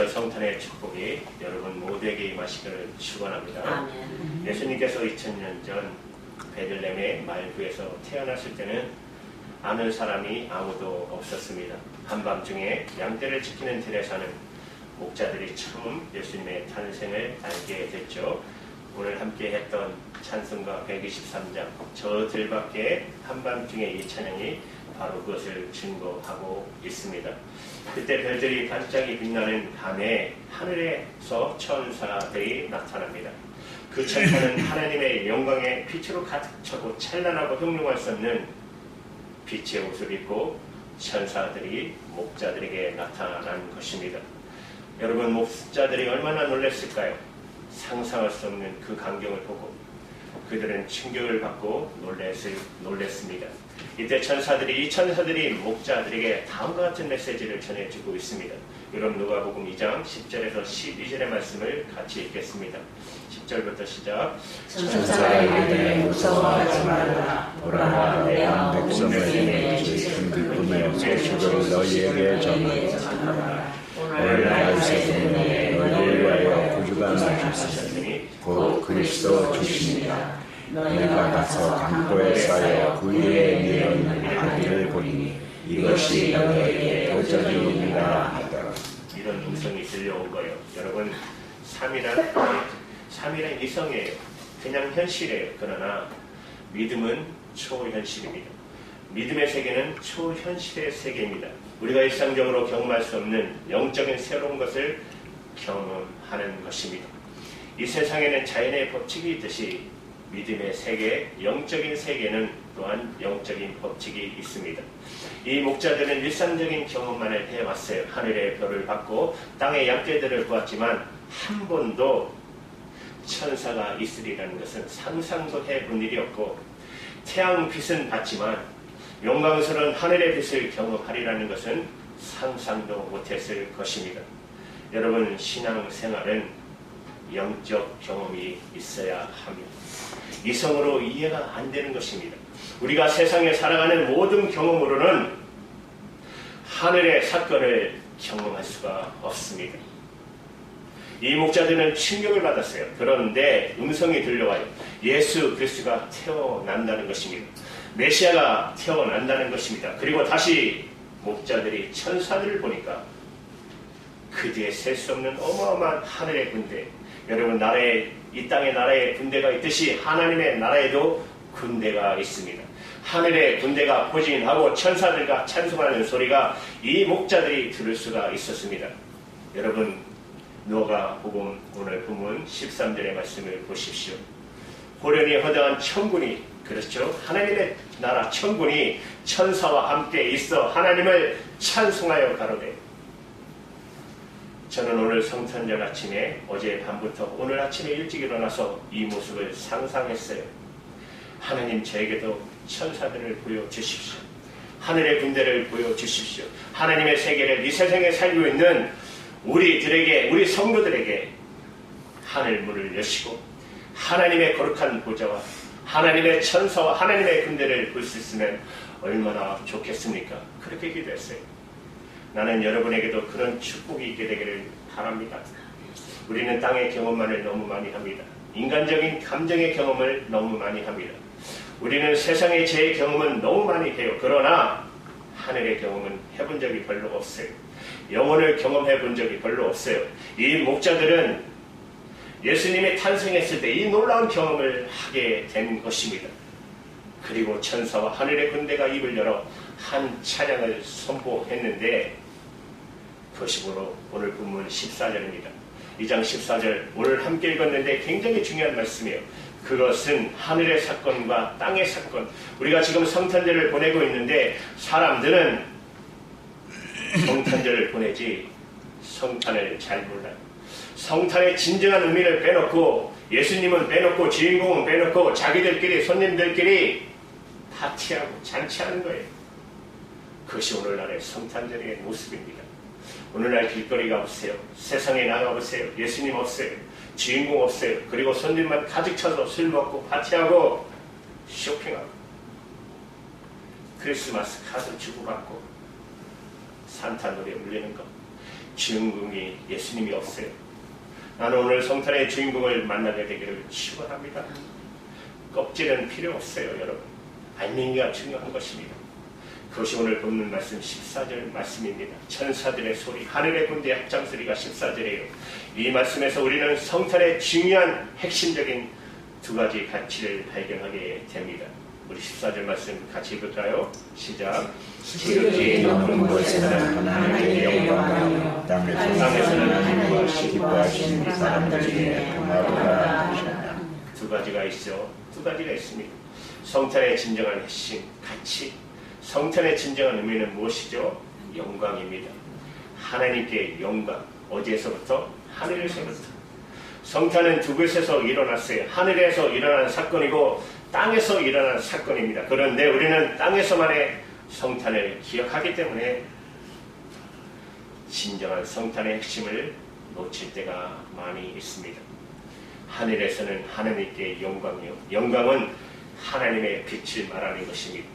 성탄의 축복이 여러분 모두에게 임하시기를 축원합니다. 예수님께서 2000년 전 베들레헴의 말구에서 태어났을 때는 아는 사람이 아무도 없었습니다. 한밤중에 양떼를 지키는 들에 사는 목자들이 처음 예수님의 탄생을 알게 됐죠. 오늘 함께 했던 찬송가 123장 저 들밖에 한밤중에 이 찬양이 바로 그것을 증거하고 있습니다. 그때 별들이 반짝이 빛나는 밤에 하늘에서 천사들이 나타납니다. 그 천사는 하나님의 영광의 빛으로 가득 차고 찬란하고 형용할 수 없는 빛의 옷을 입고 천사들이 목자들에게 나타난 것입니다. 여러분, 목자들이 얼마나 놀랐을까요? 상상할 수 없는 그 광경을 보고 그들은 충격을 받고 놀랬습니다. 이때 이 천사들이 목자들에게 다음과 같은 메시지를 전해주고 있습니다. 그럼 누가복음 2장 10절에서 12절의 말씀을 같이 읽겠습니다. 10절부터 시작. 천사가 이르되 무서워하지 말라. 보라, 내가 백성을 맺을 기쁨의 소식을 너희에게 전하노라. 오늘 날새에 너희를 위하여 구주가 나셨으니 곧 그리스도 주시니라. 너희가 가서 강도에 쌓여 구유에 이르는 아기를 보니 이것이 너희에게 도전이 있느라 하더라. 이런 음성이 들려온 거예요. 여러분, 3이란 이성이에요. 그냥 현실이에요. 그러나 믿음은 초현실입니다. 믿음의 세계는 초현실의 세계입니다. 우리가 일상적으로 경험할 수 없는 영적인 새로운 것을 경험하는 것입니다. 이 세상에는 자연의 법칙이 있듯이 믿음의 세계, 영적인 세계는 또한 영적인 법칙이 있습니다. 이 목자들은 일상적인 경험만을 해왔어요. 하늘의 별을 받고 땅의 양떼들을 보았지만 한 번도 천사가 있으리라는 것은 상상도 해본 일이 없고, 태양 빛은 봤지만 영광스러운 하늘의 빛을 경험하리라는 것은 상상도 못했을 것입니다. 여러분, 신앙생활은 영적 경험이 있어야 합니다. 이성으로 이해가 안 되는 것입니다. 우리가 세상에 살아가는 모든 경험으로는 하늘의 사건을 경험할 수가 없습니다. 이 목자들은 충격을 받았어요. 그런데 음성이 들려와요. 예수 그리스도가 태어난다는 것입니다. 메시아가 태어난다는 것입니다. 그리고 다시 목자들이 천사들을 보니까 그 뒤에 셀 수 없는 어마어마한 하늘의 군대, 여러분, 이 땅의 나라에 군대가 있듯이 하나님의 나라에도 군대가 있습니다. 하늘의 군대가 포진하고 천사들과 찬송하는 소리가 이 목자들이 들을 수가 있었습니다. 여러분, 누가복음 오늘 본문 13절의 말씀을 보십시오. 호련히 허다한 천군이, 그렇죠, 하나님의 나라 천군이 천사와 함께 있어 하나님을 찬송하여 가로되. 저는 오늘 성탄절 아침에 어제 밤부터 오늘 아침에 일찍 일어나서 이 모습을 상상했어요. 하나님, 저에게도 천사들을 보여주십시오. 하늘의 군대를 보여주십시오. 하나님의 세계를 이 세상에 살고 있는 우리 성도들에게 하늘 문을 여시고 하나님의 거룩한 보좌와 하나님의 천사와 하나님의 군대를 볼 수 있으면 얼마나 좋겠습니까? 그렇게 기도했어요. 나는 여러분에게도 그런 축복이 있게 되기를 바랍니다. 우리는 땅의 경험만을 너무 많이 합니다. 인간적인 감정의 경험을 너무 많이 합니다. 우리는 세상의 제 경험은 너무 많이 해요. 그러나 하늘의 경험은 해본 적이 별로 없어요. 영혼을 경험해 본 적이 별로 없어요. 이 목자들은 예수님이 탄생했을 때 이 놀라운 경험을 하게 된 것입니다. 그리고 천사와 하늘의 군대가 입을 열어 한 찬양을 선보했는데 그것이 바로 오늘 본문 14절입니다. 2장 14절 오늘 함께 읽었는데 굉장히 중요한 말씀이에요. 그것은 하늘의 사건과 땅의 사건. 우리가 지금 성탄절을 보내고 있는데 사람들은 성탄절을 보내지 성탄을 잘 몰라요. 성탄의 진정한 의미를 빼놓고 예수님은 빼놓고 주인공은 빼놓고 자기들끼리 손님들끼리 파티하고 잔치하는 거예요. 그것이 오늘날의 성탄절의 모습입니다. 오늘날 길거리 가보세요. 세상에 나가보세요. 예수님 없어요. 주인공 없어요. 그리고 손님만 가득 차서 술 먹고 파티하고 쇼핑하고 크리스마스 카드 주고받고 산타 노래 울리는 것. 주인공이 예수님이 없어요. 나는 오늘 성탄의 주인공을 만나게 되기를 축원합니다. 껍질은 필요 없어요, 여러분. 알맹이가 중요한 것입니다. 그것이 오늘 본문 말씀 14절 말씀입니다. 천사들의 소리, 하늘의 군대 합창 소리가 14절이에요. 이 말씀에서 우리는 성탄의 중요한 핵심적인 두 가지 가치를 발견하게 됩니다. 우리 14절 말씀 같이 읽을까요? 시작. 지극히 높은 곳에는 하나님의 영광이요 땅에서는 하나님과 기뻐하시는 사람들 중에 평화로라 하셨다. 두 가지가 있죠. 두 가지가 있습니다. 성탄의 진정한 핵심, 가치. 성탄의 진정한 의미는 무엇이죠? 영광입니다. 하나님께 영광. 어디에서부터? 하늘에서부터. 성탄은 두 곳에서 일어났어요. 하늘에서 일어난 사건이고 땅에서 일어난 사건입니다. 그런데 우리는 땅에서만의 성탄을 기억하기 때문에 진정한 성탄의 핵심을 놓칠 때가 많이 있습니다. 하늘에서는 하나님께 영광이요. 영광은 하나님의 빛을 말하는 것입니다.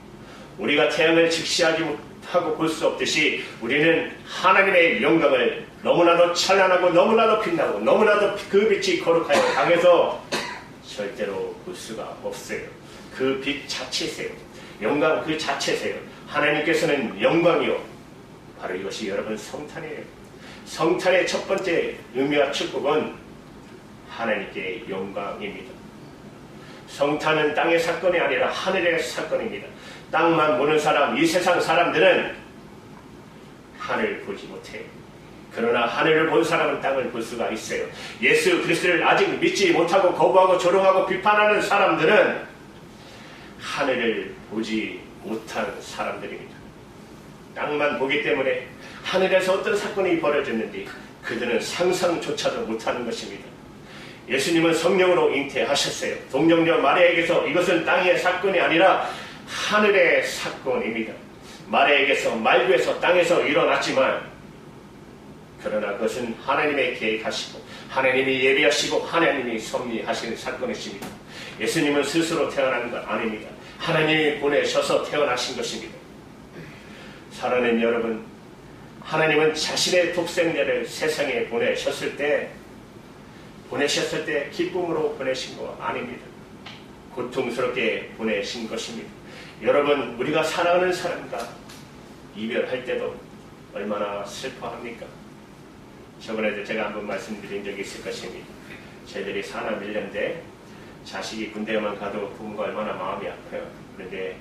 우리가 태양을 직시하지 못하고 볼 수 없듯이 우리는 하나님의 영광을 너무나도 찬란하고 너무나도 빛나고 너무나도 그 빛이 거룩하여 강해서 절대로 볼 수가 없어요. 그 빛 자체세요. 영광 그 자체세요. 하나님께서는 영광이요. 바로 이것이 여러분 성탄이에요. 성탄의 첫 번째 의미와 축복은 하나님께 영광입니다. 성탄은 땅의 사건이 아니라 하늘의 사건입니다. 땅만 보는 사람, 이 세상 사람들은 하늘을 보지 못해요. 그러나 하늘을 본 사람은 땅을 볼 수가 있어요. 예수 그리스도를 아직 믿지 못하고 거부하고 조롱하고 비판하는 사람들은 하늘을 보지 못한 사람들입니다. 땅만 보기 때문에 하늘에서 어떤 사건이 벌어졌는지 그들은 상상조차도 못하는 것입니다. 예수님은 성령으로 잉태하셨어요. 동정녀 마리아에게서 이것은 땅의 사건이 아니라 하늘의 사건입니다. 마리아에게서 말구에서 땅에서 일어났지만 그러나 그것은 하나님의 계획하시고 하나님이 예비하시고 하나님이 섭리하시는 사건이십니다. 예수님은 스스로 태어난 것 아닙니다. 하나님이 보내셔서 태어나신 것입니다. 사랑하는 여러분, 하나님은 자신의 독생자를 세상에 보내셨을 때 기쁨으로 보내신 거 아닙니다. 고통스럽게 보내신 것입니다. 여러분, 우리가 사랑하는 사람과 이별할 때도 얼마나 슬퍼합니까? 저번에도 제가 한번 말씀드린 적이 있을 것입니다. 저희들이 사남 1년대 자식이 군대에만 가도 부모가 얼마나 마음이 아파요. 그런데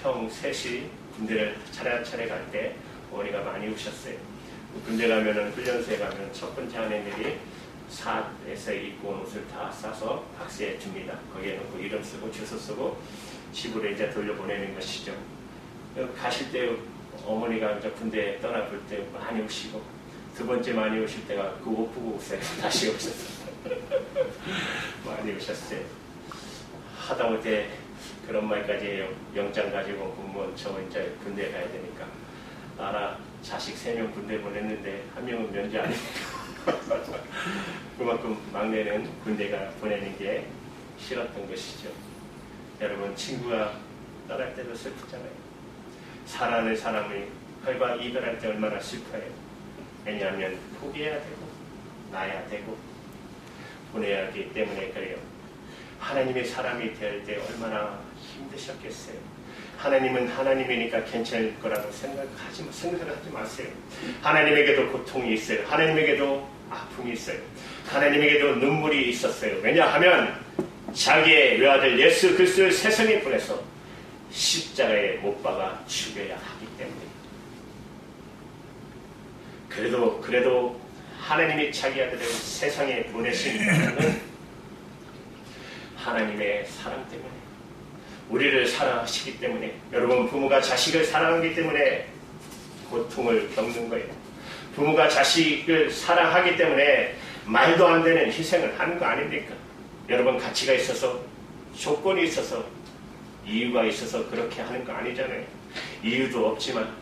형 셋이 군대를 차례차례 갈 때 어머니가 많이 우셨어요. 군대 가면은 훈련소에 가면 첫 번째 아내들이 사에서 입고 온 옷을 다 싸서 박스에 줍니다. 거기에 놓고 이름 쓰고 주소 쓰고 집으로 이제 돌려보내는 것이죠. 가실 때 어머니가 이제 군대에 떠나볼 때 많이 우시고 두 번째 많이 오실 때가 그 옷 보고 오세요. 다시 오셨어요. 많이 오셨어요. 하다못해 그런 말까지 해요. 영장 가지고 공무원 저 이제 군대 가야 되니까 나라 자식 3명 군대 보냈는데 1명은 면제 아닙니까? 그만큼 막내는 군대가 보내는 게 싫었던 것이죠. 여러분, 친구가 떠날 때도 슬프잖아요. 사랑하는 사람이 혈과 이별할 때 얼마나 슬퍼요. 왜냐하면 포기해야 되고 놔야 되고 보내야 하기 때문에 그래요. 하나님의 사람이 될 때 얼마나 힘드셨겠어요. 하나님은 하나님이니까 괜찮을 거라고 생각하지 마세요. 하나님에게도 고통이 있어요. 하나님에게도 아픔이 있어요. 하나님에게도 눈물이 있었어요. 왜냐하면 자기의 외아들 예수 그리스도를 세상에 보내서 십자가에 못 박아 죽여야 하기 때문에. 그래도 하나님이 자기 아들을 세상에 보내신 이유는 하나님의 사랑 때문에, 우리를 사랑하시기 때문에, 여러분, 부모가 자식을 사랑하기 때문에 고통을 겪는 거예요. 부모가 자식을 사랑하기 때문에 말도 안 되는 희생을 하는 거 아닙니까? 여러분, 가치가 있어서, 조건이 있어서, 이유가 있어서 그렇게 하는 거 아니잖아요. 이유도 없지만,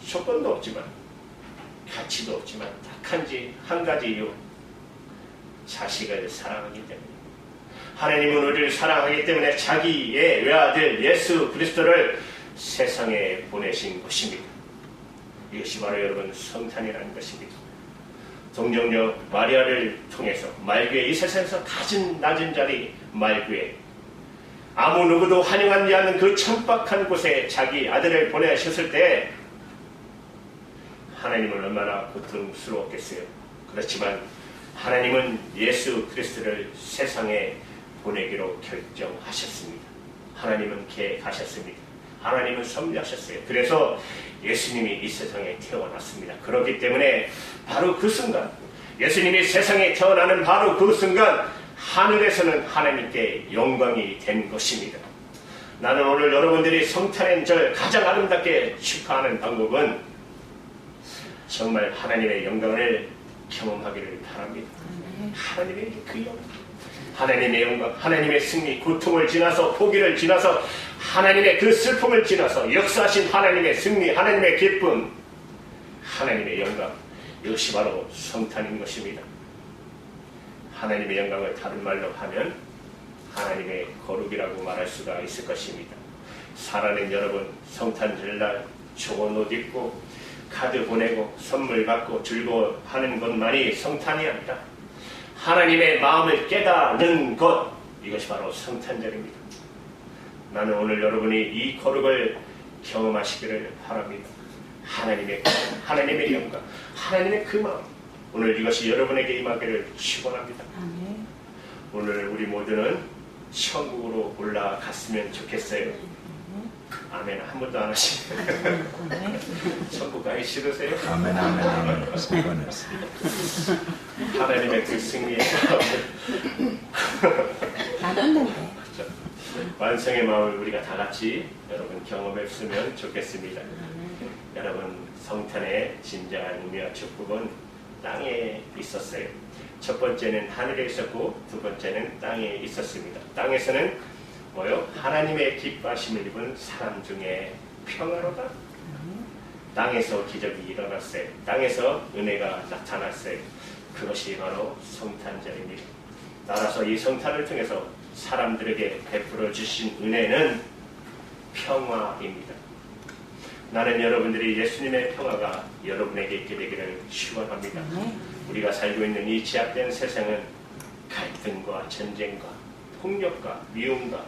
조건도 없지만, 가치도 없지만 딱 한 가지 이유, 자식을 사랑하기 때문에. 하나님은 우리를 사랑하기 때문에 자기의 외아들 예수 그리스도를 세상에 보내신 것입니다. 이것이 바로 여러분 성탄이라는 것입니다. 동정녀 마리아를 통해서 말구에 이 세상에서 가진 낮은 자리 말구에 아무 누구도 환영하지 않는 그 천박한 곳에 자기 아들을 보내셨을 때 하나님은 얼마나 고통스러웠겠어요. 그렇지만 하나님은 예수 그리스도를 세상에 보내기로 결정하셨습니다. 하나님은 계획하셨습니다. 하나님은 섭리하셨어요. 그래서 예수님이 이 세상에 태어났습니다. 그렇기 때문에 바로 그 순간, 예수님이 세상에 태어나는 바로 그 순간 하늘에서는 하나님께 영광이 된 것입니다. 나는 오늘 여러분들이 성탄의 절 가장 아름답게 축하하는 방법은 정말 하나님의 영광을 경험하기를 바랍니다. 하나님의 그 영광, 하나님의 영광, 하나님의 승리, 고통을 지나서 포기를 지나서 하나님의 그 슬픔을 지나서 역사하신 하나님의 승리, 하나님의 기쁨, 하나님의 영광, 이것이 바로 성탄인 것입니다. 하나님의 영광을 다른 말로 하면 하나님의 거룩이라고 말할 수가 있을 것입니다. 사랑하는 여러분, 성탄절날 좋은 옷 입고 카드 보내고 선물 받고 즐거워하는 것만이 성탄이 아니라 하나님의 마음을 깨닫는 것, 이것이 바로 성탄절입니다. 나는 오늘 여러분이 이 거룩을 경험하시기를 바랍니다. 하나님의 거룩, 하나님의 영광, 하나님의 그 마음, 오늘 이것이 여러분에게 임하기를 축원합니다. 오늘 우리 모두는 천국으로 올라갔으면 좋겠어요. 아멘. 한 번도 안 하시네요. 천국 가기 싫으세요? 아멘, 아멘, 아멘. 수고하셨습니다. 하나님의 그 승리의 안 했는데. 완성의 마음을 우리가 다 같이 여러분 경험했으면 좋겠습니다. 여러분, 성탄의 진정한 의미와 축복은 땅에 있었어요. 첫 번째는 하늘에 있었고 두 번째는 땅에 있었습니다. 땅에서는 뭐요? 하나님의 기뻐하심을 입은 사람 중에 평화로다. 땅에서 기적이 일어났어요. 땅에서 은혜가 나타났어요. 그것이 바로 성탄절입니다. 따라서 이 성탄을 통해서 사람들에게 베풀어 주신 은혜는 평화입니다. 나는 여러분들이 예수님의 평화가 여러분에게 있게 되기를 축원합니다. 우리가 살고 있는 이 제약된 세상은 갈등과 전쟁과 폭력과 미움과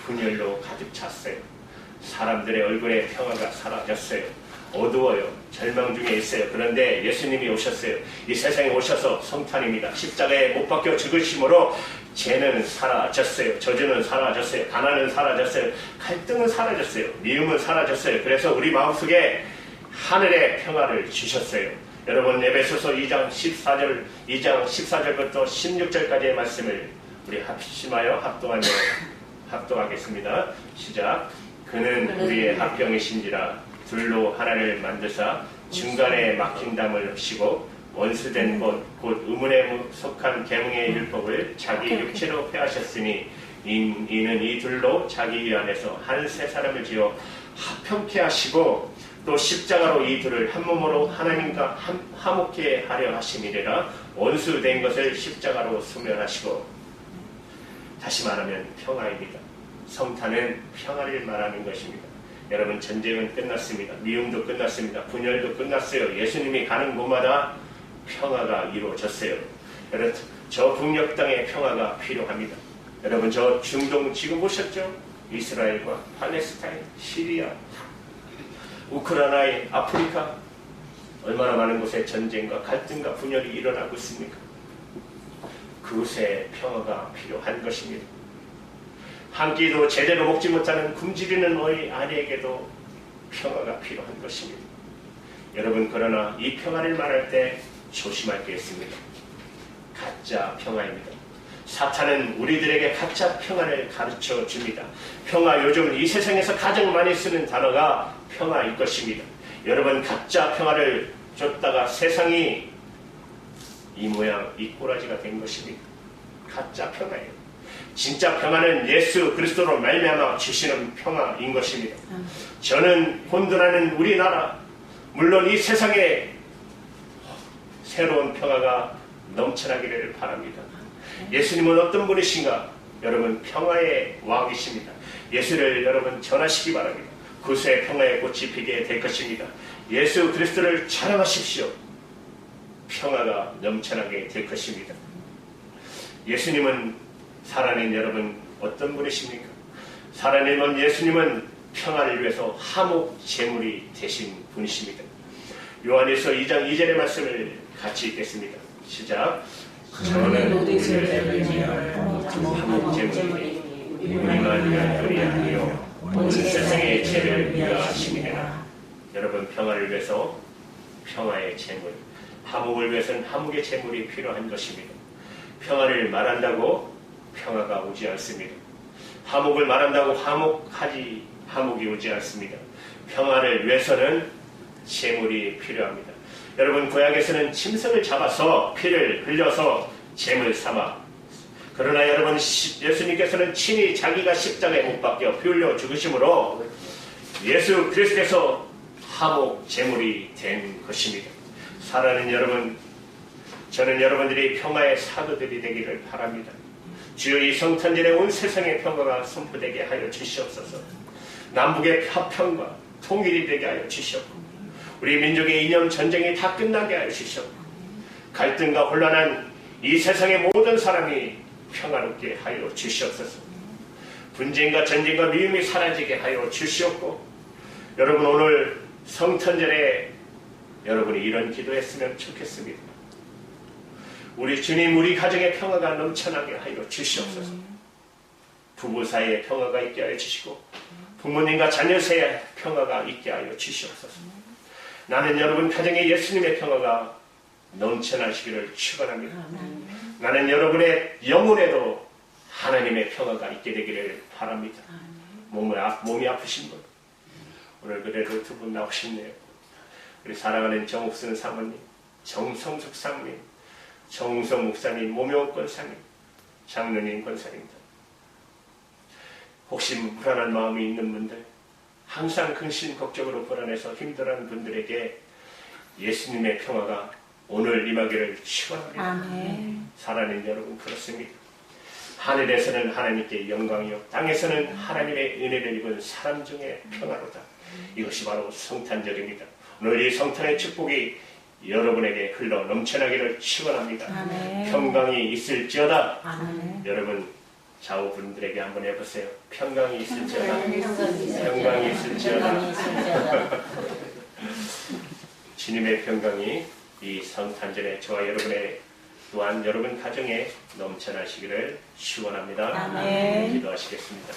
분열로 가득 찼어요. 사람들의 얼굴에 평화가 사라졌어요. 어두워요. 절망 중에 있어요. 그런데 예수님이 오셨어요. 이 세상에 오셔서 성탄입니다. 십자가에 못 박혀 죽으심으로 죄는 사라졌어요. 저주는 사라졌어요. 가난은 사라졌어요. 갈등은 사라졌어요. 미움은 사라졌어요. 그래서 우리 마음속에 하늘의 평화를 주셨어요. 여러분, 에베소서 2장 14절부터 16절까지의 말씀을 우리 합심하여 합동하겠습니다. 시작. 그는 우리의 합병이신지라 둘로 하나를 만드사 중간에 막힌 담을 흡시고 원수된 것 곧 의문에 속한 계명의 율법을 자기 육체로 폐하셨으니 이는 이 둘로 자기 안에서 한 세 사람을 지어 합평케 하시고 또 십자가로 이 둘을 한 몸으로 하나님과 화목케 하려 하심이라. 원수된 것을 십자가로 소멸하시고, 다시 말하면 평화입니다. 성탄은 평화를 말하는 것입니다. 여러분, 전쟁은 끝났습니다. 미움도 끝났습니다. 분열도 끝났어요. 예수님이 가는 곳마다 평화가 이루어졌어요. 여러분, 저 북녘 땅에 평화가 필요합니다. 여러분, 저 중동 지금 보셨죠? 이스라엘과 팔레스타인, 시리아, 우크라이나, 아프리카, 얼마나 많은 곳에 전쟁과 갈등과 분열이 일어나고 있습니까? 그곳에 평화가 필요한 것입니다. 한 끼도 제대로 먹지 못하는 굶주리는 너희 아내에게도 평화가 필요한 것입니다. 여러분, 그러나 이 평화를 말할 때 조심할 게 있습니다. 가짜 평화입니다. 사탄은 우리들에게 가짜 평화를 가르쳐 줍니다. 평화, 요즘 이 세상에서 가장 많이 쓰는 단어가 평화일 것입니다. 여러분, 가짜 평화를 줬다가 세상이 이 모양, 이 꼬라지가 된 것입니다. 가짜 평화예요. 진짜 평화는 예수 그리스도로 말미암아 주시는 평화인 것입니다. 저는 혼돈하는 우리나라, 물론 이 세상에 새로운 평화가 넘쳐나기를 바랍니다. 예수님은 어떤 분이신가? 여러분, 평화의 왕이십니다. 예수를 여러분 전하시기 바랍니다. 구세의 평화의 꽃이 피게 될 것입니다. 예수 그리스도를 찬양하십시오. 평화가 넘쳐나게 될 것입니다. 예수님은 살아낸 여러분 어떤 분이십니까? 살아낸 예수님은 평화를 위해서 화목 제물이 되신 분이십니다. 요한일서 2장 2절의 말씀을 같이 읽겠습니다. 시작. 저는 우리를 위하여 화목 제물이 우리만 위하여이 아니요 온 세상의 죄를 위하심이니라. 여러분, 평화를 위해서 평화의 제물, 화목을 위해서는 화목의 제물이 필요한 것입니다. 평화를 말한다고 평화가 오지 않습니다. 화목을 말한다고 화목이 오지 않습니다. 평화를 위해서는 제물이 필요합니다. 여러분, 구약에서는 짐승을 잡아서 피를 흘려서 제물 삼아, 그러나 여러분, 예수님께서는 친히 자기가 십자가에 못 박혀 피 흘려 죽으심으로 예수 그리스도께서 화목 제물이 된 것입니다. 사랑하는 여러분, 저는 여러분들이 평화의 사도들이 되기를 바랍니다. 주여, 이 성탄절에 온 세상의 평화가 선포되게 하여 주시옵소서. 남북의 화평과 통일이 되게 하여 주시옵고, 우리 민족의 이념 전쟁이 다 끝나게 하여 주시옵고, 갈등과 혼란한 이 세상의 모든 사람이 평화롭게 하여 주시옵소서. 분쟁과 전쟁과 미움이 사라지게 하여 주시옵고, 여러분, 오늘 성탄절에 여러분이 이런 기도했으면 좋겠습니다. 우리 주님, 우리 가정의 평화가 넘쳐나게 하여 주시옵소서. 부부 사이에 평화가 있게 하여 주시고, 부모님과 자녀 사이에 평화가 있게 하여 주시옵소서. 나는 여러분 가정에 예수님의 평화가 넘쳐나시기를 축원합니다. 나는 여러분의 영혼에도 하나님의 평화가 있게 되기를 바랍니다. 몸이 아프신 분, 오늘 그래도 두 분 나오셨네요. 우리 사랑하는 정옥순 사모님, 정성숙 사모님, 정우성 목사님, 모명원 권사님, 장로님 권사님들, 혹시 불안한 마음이 있는 분들, 항상 근심 걱정으로 불안해서 힘들어하는 분들에게 예수님의 평화가 오늘 임하기를 축원합니다. 아멘. 사랑하는 여러분, 그렇습니다. 하늘에서는 하나님께 영광이요, 땅에서는 하나님의 은혜를 입은 사람 중에 평화로다. 이것이 바로 성탄절입니다. 오늘 이 성탄의 축복이 여러분에게 흘러 넘쳐나기를 축원합니다. 아멘. 평강이 있을지어다. 아멘. 여러분, 좌우분들에게 한번 해보세요. 평강이 있을지어다. 평강이 있을지어다. 주님의 평강이 이 성탄절에 저와 여러분의, 또한 여러분 가정에 넘쳐나시기를 축원합니다. 아멘. 기도하시겠습니다.